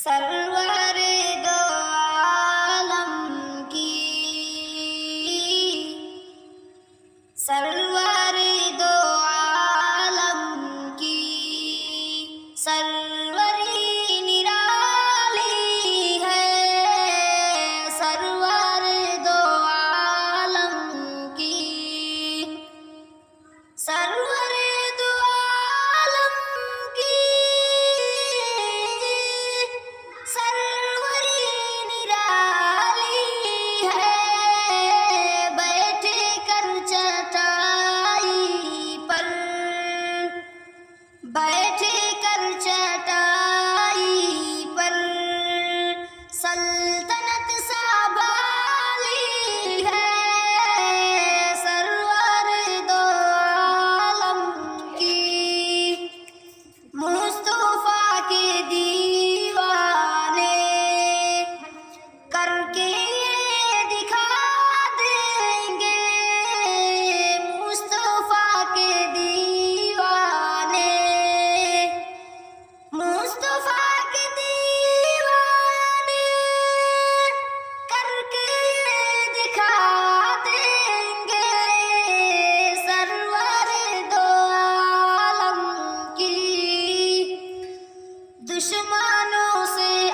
سرور دو عالم کی، سرور دو عالم کی سروری نرالی ہے، سرور دو عالم کی، سرور دو عالم کی سروری نرالی ہے، بیٹھ کر چٹائی پر، بیٹھ کر چٹائی پر سلطنت سنبھالی ہے، سرور دو عالم کی، مصطفیٰ کے دیوانے کر کے یہ دکھا دیں گے، مصطفیٰ کے دیوانے، مصطفیٰ کے دیوانے کر کے یہ دکھا دیں گے، سرور دو عالم کی، دشمنوں سے